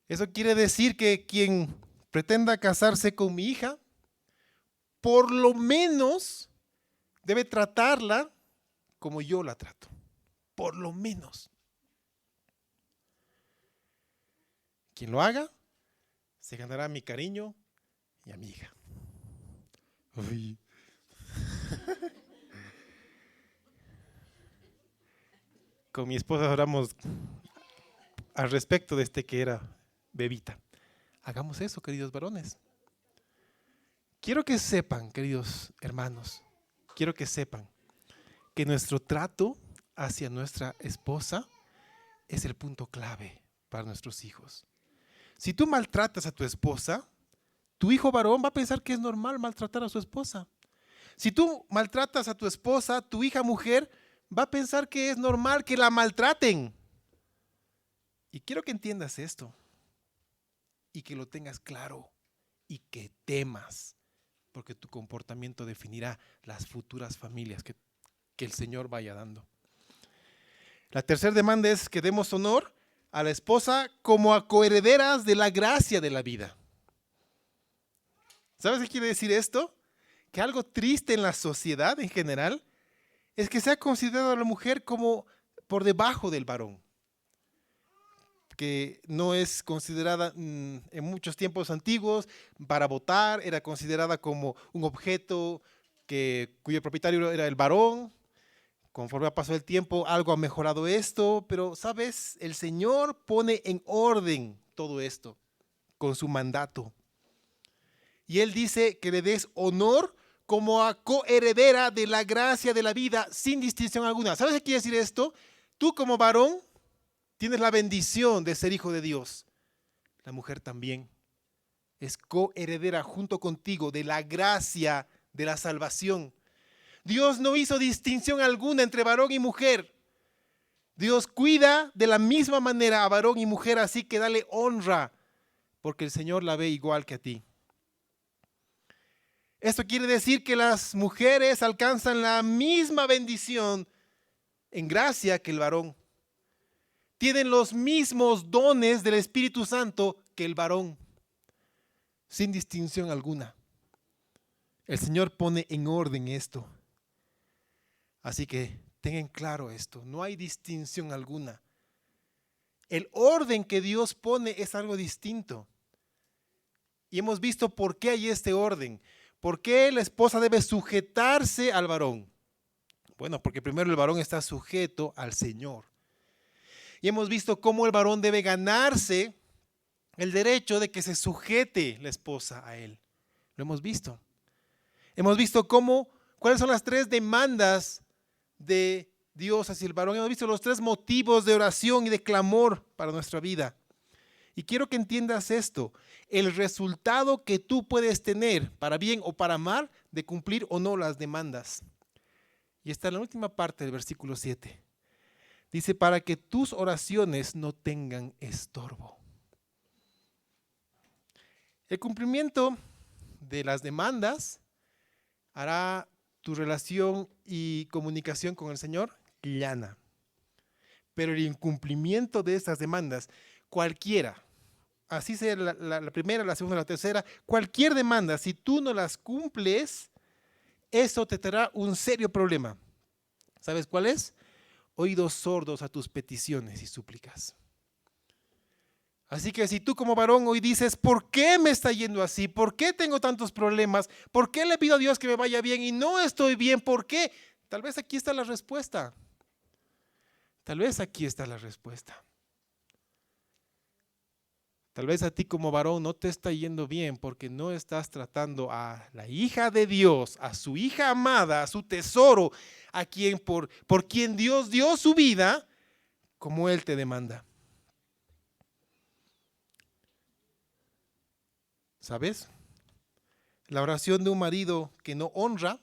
Eso quiere decir que quien pretenda casarse con mi hija, por lo menos debe tratarla como yo la trato. Por lo menos. Quien lo haga, se ganará mi cariño y a mi hija. Uy. con mi esposa oramos al respecto de que era bebita. Hagamos eso, queridos varones. Quiero que sepan, queridos hermanos, quiero que sepan que nuestro trato hacia nuestra esposa es el punto clave para nuestros hijos. Si tú maltratas a tu esposa, tu hijo varón va a pensar que es normal maltratar a su esposa. Si tú maltratas a tu esposa, tu hija mujer va a pensar que es normal que la maltraten. Y quiero que entiendas esto y que lo tengas claro y que temas, porque tu comportamiento definirá las futuras familias que el Señor vaya dando. La tercera demanda es que demos honor a la esposa como a coherederas de la gracia de la vida. ¿Sabes qué quiere decir esto? Que algo triste en la sociedad en general es que se ha considerado a la mujer como por debajo del varón, que no es considerada en muchos tiempos antiguos para votar, era considerada como un objeto cuyo propietario era el varón. Conforme ha pasado el tiempo, algo ha mejorado esto, pero sabes, el Señor pone en orden todo esto con su mandato. Y Él dice que le des honor como a coheredera de la gracia de la vida sin distinción alguna. ¿Sabes qué quiere decir esto? Tú como varón tienes la bendición de ser hijo de Dios. La mujer también es coheredera junto contigo de la gracia de la salvación. Dios no hizo distinción alguna entre varón y mujer. Dios cuida de la misma manera a varón y mujer, así que dale honra, porque el Señor la ve igual que a ti. Esto quiere decir que las mujeres alcanzan la misma bendición en gracia que el varón. Tienen los mismos dones del Espíritu Santo que el varón, sin distinción alguna. El Señor pone en orden esto. Así que tengan claro esto, no hay distinción alguna. El orden que Dios pone es algo distinto. Y hemos visto por qué hay este orden. ¿Por qué la esposa debe sujetarse al varón? Bueno, porque primero el varón está sujeto al Señor. Y hemos visto cómo el varón debe ganarse el derecho de que se sujete la esposa a él. Lo hemos visto. Hemos visto cuáles son las 3 demandas de Dios hacia el varón. Hemos visto los 3 motivos de oración y de clamor para nuestra vida. Y quiero que entiendas esto, el resultado que tú puedes tener, para bien o para mal, de cumplir o no las demandas. Y está en la última parte del versículo 7. Dice, para que tus oraciones no tengan estorbo. El cumplimiento de las demandas hará tu relación y comunicación con el Señor llana. Pero el incumplimiento de estas demandas, cualquiera, así sea la primera, la segunda, la tercera, cualquier demanda, si tú no las cumples, eso te traerá un serio problema. ¿Sabes cuál es? Oídos sordos a tus peticiones y súplicas. Así que si tú como varón hoy dices, ¿por qué me está yendo así? ¿Por qué tengo tantos problemas? ¿Por qué le pido a Dios que me vaya bien y no estoy bien? ¿Por qué? Tal vez aquí está la respuesta. Tal vez aquí está la respuesta. Tal vez a ti como varón no te está yendo bien porque no estás tratando a la hija de Dios, a su hija amada, a su tesoro, a quien por quien Dios dio su vida, como Él te demanda. ¿Sabes? La oración de un marido que no honra,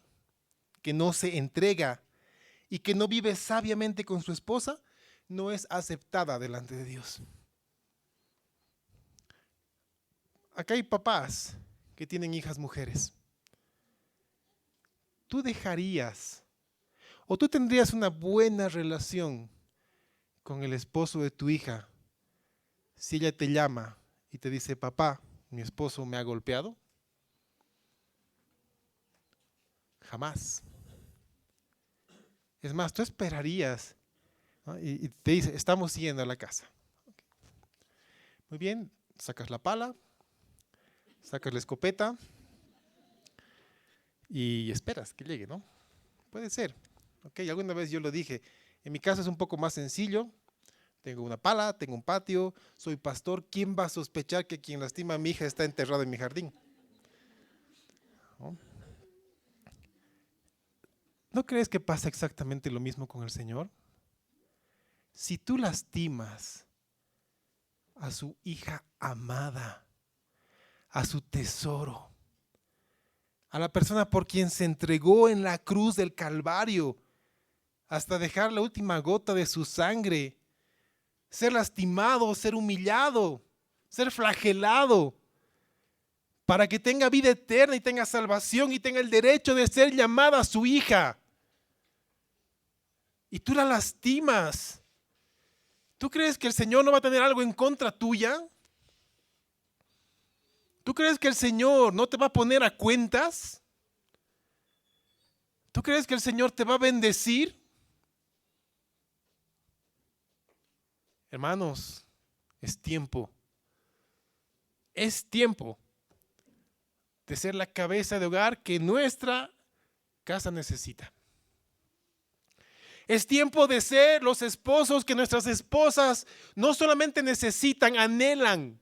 que no se entrega y que no vive sabiamente con su esposa, no es aceptada delante de Dios. Acá hay papás que tienen hijas mujeres. ¿Tú dejarías o tú tendrías una buena relación con el esposo de tu hija si ella te llama y te dice, papá, mi esposo me ha golpeado? Jamás. Es más, tú esperarías, ¿no? Y te dice, estamos yendo a la casa. Muy bien, sacas la pala, sacas la escopeta y esperas que llegue, ¿no? Puede ser. Ok, alguna vez yo lo dije, En mi caso es un poco más sencillo. Tengo una pala, tengo un patio, soy pastor. ¿Quién va a sospechar que quien lastima a mi hija está enterrado en mi jardín? ¿No? ¿No crees que pasa exactamente lo mismo con el Señor? Si tú lastimas a su hija amada, a su tesoro, a la persona por quien se entregó en la cruz del Calvario, hasta dejar la última gota de su sangre, ser lastimado, ser humillado, ser flagelado, para que tenga vida eterna y tenga salvación y tenga el derecho de ser llamada su hija. Y tú la lastimas. ¿Tú crees que el Señor no va a tener algo en contra tuya? ¿Tú crees que el Señor no te va a poner a cuentas? ¿Tú crees que el Señor te va a bendecir? Hermanos, es tiempo de ser la cabeza de hogar que nuestra casa necesita. Es tiempo de ser los esposos que nuestras esposas no solamente necesitan, anhelan.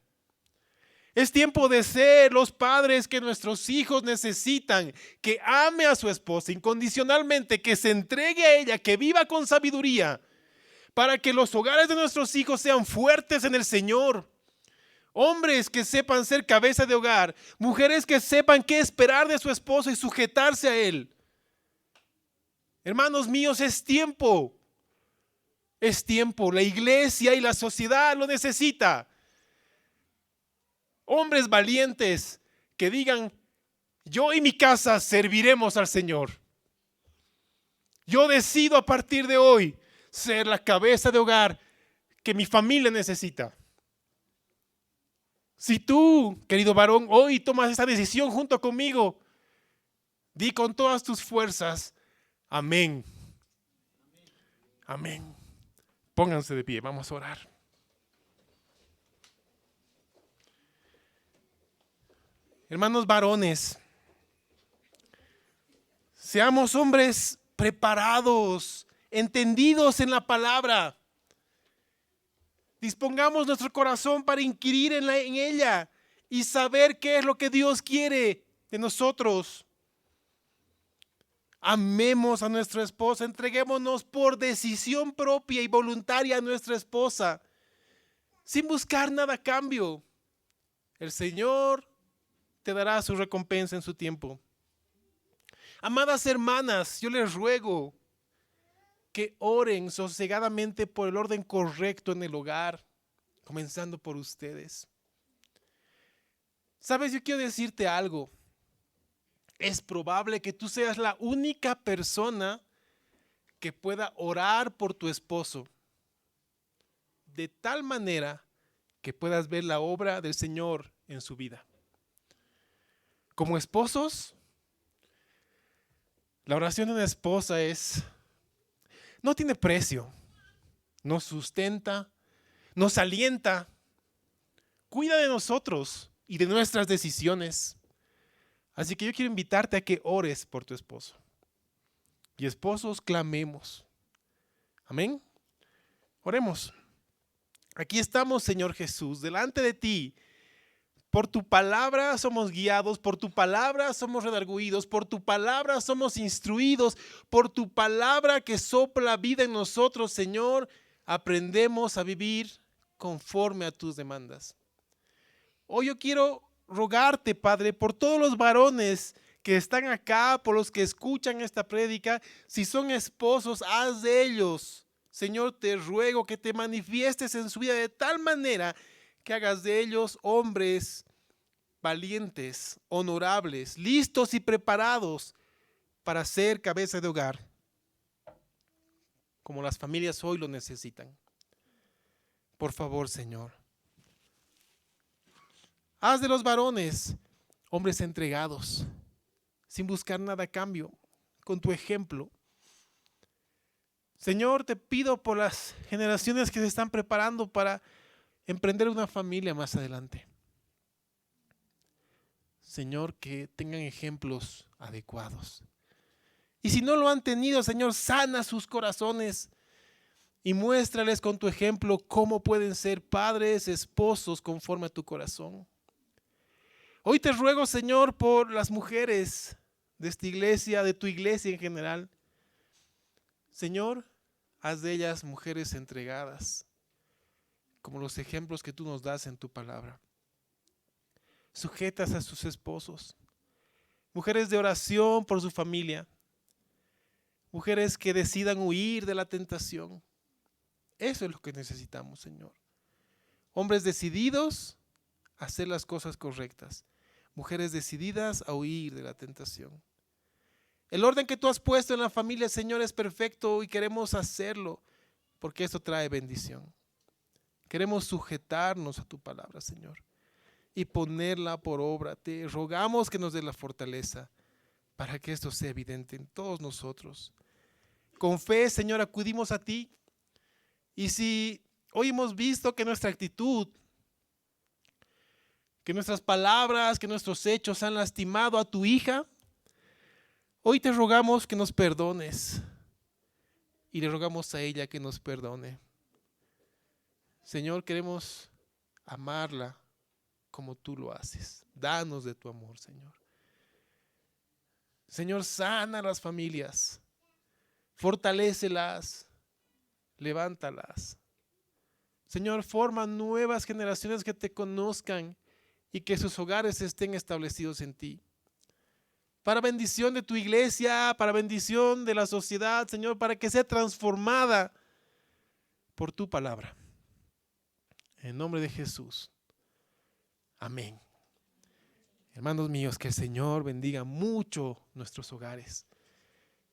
Es tiempo de ser los padres que nuestros hijos necesitan, que ame a su esposa incondicionalmente, que se entregue a ella, que viva con sabiduría, para que los hogares de nuestros hijos sean fuertes en el Señor. Hombres que sepan ser cabeza de hogar, mujeres que sepan qué esperar de su esposo y sujetarse a él. Hermanos míos, es tiempo. Es tiempo. La iglesia y la sociedad lo necesita. Hombres valientes que digan, yo y mi casa serviremos al Señor. Yo decido a partir de hoy ser la cabeza de hogar que mi familia necesita. Si tú, querido varón, hoy tomas esta decisión junto conmigo, di con todas tus fuerzas, amén. Amén. Pónganse de pie, vamos a orar. Hermanos varones, seamos hombres preparados, entendidos en la palabra. Dispongamos nuestro corazón para inquirir en ella y saber qué es lo que Dios quiere de nosotros. Amemos a nuestra esposa, entreguémonos por decisión propia y voluntaria a nuestra esposa, sin buscar nada a cambio. El Señor te dará su recompensa en su tiempo. Amadas hermanas, yo les ruego que oren sosegadamente por el orden correcto en el hogar, comenzando por ustedes. Sabes, yo quiero decirte algo. Es probable que tú seas la única persona que pueda orar por tu esposo, de tal manera que puedas ver la obra del Señor en su vida. Como esposos, la oración de una esposa no tiene precio, nos sustenta, nos alienta, cuida de nosotros y de nuestras decisiones. Así que yo quiero invitarte a que ores por tu esposo. Y esposos, clamemos. Amén. Oremos. Aquí estamos, Señor Jesús, delante de ti. Por tu palabra somos guiados, por tu palabra somos redarguidos, por tu palabra somos instruidos, por tu palabra que sopla vida en nosotros, Señor, aprendemos a vivir conforme a tus demandas. Hoy yo quiero rogarte, Padre, por todos los varones que están acá, por los que escuchan esta prédica, si son esposos, haz de ellos, Señor, te ruego que te manifiestes en su vida de tal manera que hagas de ellos hombres valientes, honorables, listos y preparados para ser cabeza de hogar, como las familias hoy lo necesitan. Por favor, Señor, haz de los varones hombres entregados, sin buscar nada a cambio, con tu ejemplo. Señor, te pido por las generaciones que se están preparando para emprender una familia más adelante. Señor, que tengan ejemplos adecuados. Y si no lo han tenido, Señor, sana sus corazones. y muéstrales con tu ejemplo cómo pueden ser padres, esposos conforme a tu corazón. Hoy te ruego, Señor, por las mujeres de esta iglesia, de tu iglesia en general. Señor, haz de ellas mujeres entregadas, como los ejemplos que tú nos das en tu palabra. Sujetas a sus esposos, mujeres de oración por su familia, mujeres que decidan huir de la tentación. Eso es lo que necesitamos, Señor. Hombres decididos a hacer las cosas correctas, mujeres decididas a huir de la tentación. El orden que tú has puesto en la familia, Señor, es perfecto y queremos hacerlo porque esto trae bendición. Queremos sujetarnos a tu palabra, Señor, y ponerla por obra. Te rogamos que nos dé la fortaleza para que esto sea evidente en todos nosotros. Con fe, Señor, acudimos a ti. Y si hoy hemos visto que nuestra actitud, que nuestras palabras, que nuestros hechos han lastimado a tu hija, hoy te rogamos que nos perdones y le rogamos a ella que nos perdone. Señor, queremos amarla como tú lo haces. Danos de tu amor, Señor. Señor, sana las familias, fortalécelas, levántalas. Señor, forma nuevas generaciones que te conozcan y que sus hogares estén establecidos en ti. Para bendición de tu iglesia, para bendición de la sociedad, Señor, para que sea transformada por tu palabra. En nombre de Jesús. Amén. Hermanos míos, que el Señor bendiga mucho nuestros hogares,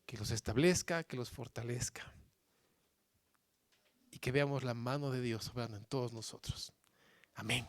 que los establezca, que los fortalezca y que veamos la mano de Dios obrando en todos nosotros. Amén.